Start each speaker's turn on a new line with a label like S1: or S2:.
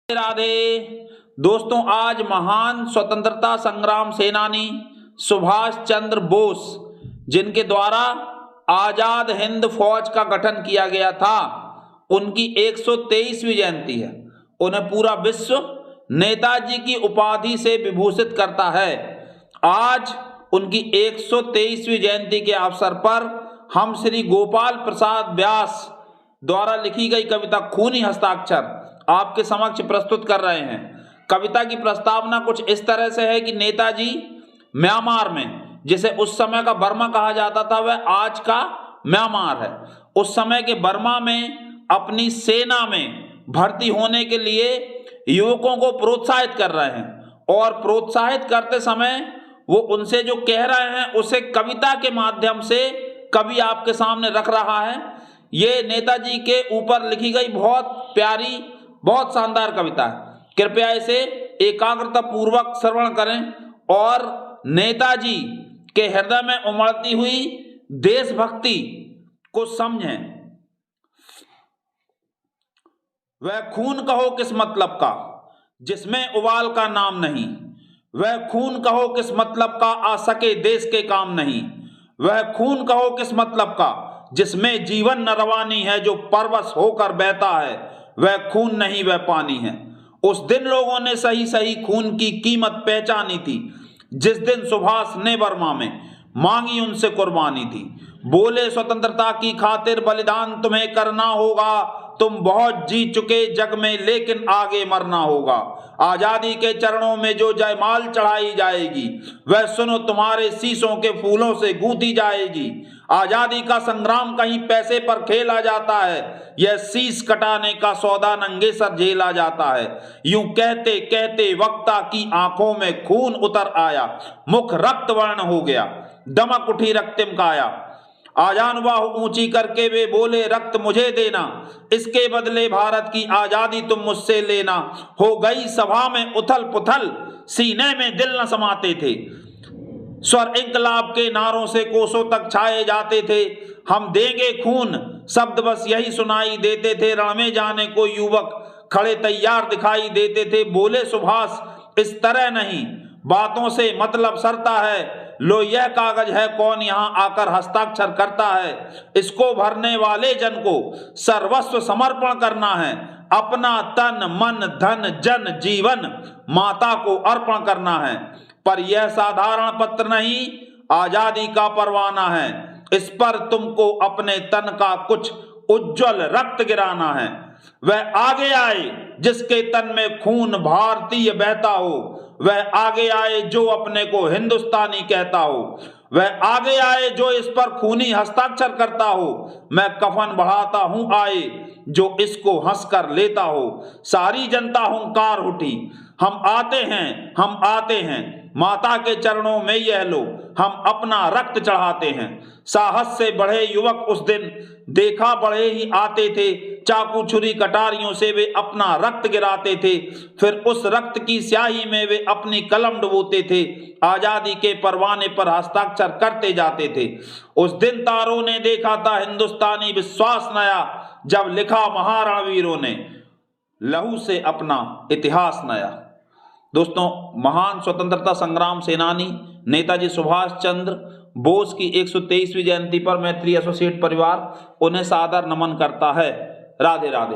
S1: राधे दोस्तों, आज महान स्वतंत्रता संग्राम सेनानी सुभाष चंद्र बोस, जिनके द्वारा आजाद हिंद फौज का गठन किया गया था, उनकी 123वीं जयंती है। उन्हें पूरा विश्व नेताजी की उपाधि से विभूषित करता है। आज उनकी 123वीं जयंती के अवसर पर हम श्री गोपाल प्रसाद व्यास द्वारा लिखी गई कविता खूनी हस्ताक्षर आपके समक्ष प्रस्तुत कर रहे हैं। कविता की प्रस्तावना कुछ इस तरह से है कि नेताजी म्यांमार में, जिसे उस समय का बर्मा कहा जाता था, वह आज का म्यांमार है, उस समय के बर्मा में अपनी सेना में भर्ती होने के लिए युवकों को प्रोत्साहित कर रहे हैं। और प्रोत्साहित करते समय वो उनसे जो कह रहे हैं उसे कविता के माध्यम से कवि आपके सामने रख रहा है। ये नेताजी के ऊपर लिखी गई बहुत प्यारी, बहुत शानदार कविता है। कृपया इसे एकाग्रता पूर्वक श्रवण करें और नेताजी के हृदय में उमड़ती हुई देशभक्ति को समझें। वह खून कहो किस मतलब का जिसमें उबाल का नाम नहीं, वह खून कहो किस मतलब का आ सके देश के काम नहीं, वह खून कहो किस मतलब का जिसमें जीवन न रवानी है, जो परवश होकर बहता है वह खून नहीं वह पानी है। उस दिन लोगों ने सही सही खून की कीमत पहचानी थी, जिस दिन सुभाष ने बर्मा में मांगी उनसे कुर्बानी थी। बोले स्वतंत्रता की खातिर बलिदान तुम्हें करना होगा, तुम बहुत जी चुके जग में लेकिन आगे मरना होगा। आजादी के चरणों में जो जयमाल चढ़ाई जाएगी, वह सुनो तुम्हारे शीशों के फूलों से गूंथी जाएगी। आजादी का संग्राम कहीं पैसे पर खेला जाता है, यह शीश कटाने का सौदा नंगे सर झेला जाता है। यूं कहते कहते वक्ता की आंखों में खून उतर आया, मुख रक्त वर्ण हो गया, दमक उठी रक्तिम काया। आजान बाहु ऊंची करके वे बोले रक्त मुझे देना, इसके बदले भारत की आजादी तुम मुझसे लेना। हो गई सभा में उथल पुथल, सीने में दिल न समाते थे, स्वर इंकलाब के नारों से कोसों तक छाए जाते थे। हम देंगे खून शब्द बस यही सुनाई देते थे, रण में जाने को युवक खड़े तैयार दिखाई देते थे। बोले सुभाष इस तरह नहीं, बातों से मतलब सरता है, लो यह कागज है कौन यहाँ आकर हस्ताक्षर करता है। इसको भरने वाले जन को सर्वस्व समर्पण करना है, अपना तन मन धन जन जीवन माता को अर्पण करना है। पर यह साधारण पत्र नहीं, आजादी का परवाना है, इस पर तुमको अपने तन का कुछ उज्जवल रक्त गिराना है। वह आगे आए जिसके तन में खून भारतीय बहता हो, वह आगे आए जो अपने को हिंदुस्तानी कहता हो, वह आगे आए जो इस पर खूनी हस्ताक्षर करता हो। मैं कफन बढ़ाता हूं आए जो इसको हंसकर लेता हो। सारी जनता हुंकार उठी, हम आते हैं, हम आते हैं, माता के चरणों में यह लो, हम अपना रक्त चढ़ाते हैं। साहस से बढ़े युवक उस दिन देखा बढ़े ही आते थे, चाकू छुरी कटारियों से वे अपना रक्त गिराते थे, फिर उस रक्त की स्याही में वे अपनी कलम डुबोते थे, आजादी के परवाने पर हस्ताक्षर करते जाते थे। उस दिन तारों ने देखा था हिंदुस्तानी विश्वास नया, जब लिखा महारणवीरों ने लहू से अपना इतिहास नया। दोस्तों, महान स्वतंत्रता संग्राम सेनानी नेताजी सुभाष चंद्र बोस की 123वीं जयंती पर मैत्री एसोसिएट परिवार उन्हें सादर नमन करता है। राधे राधे।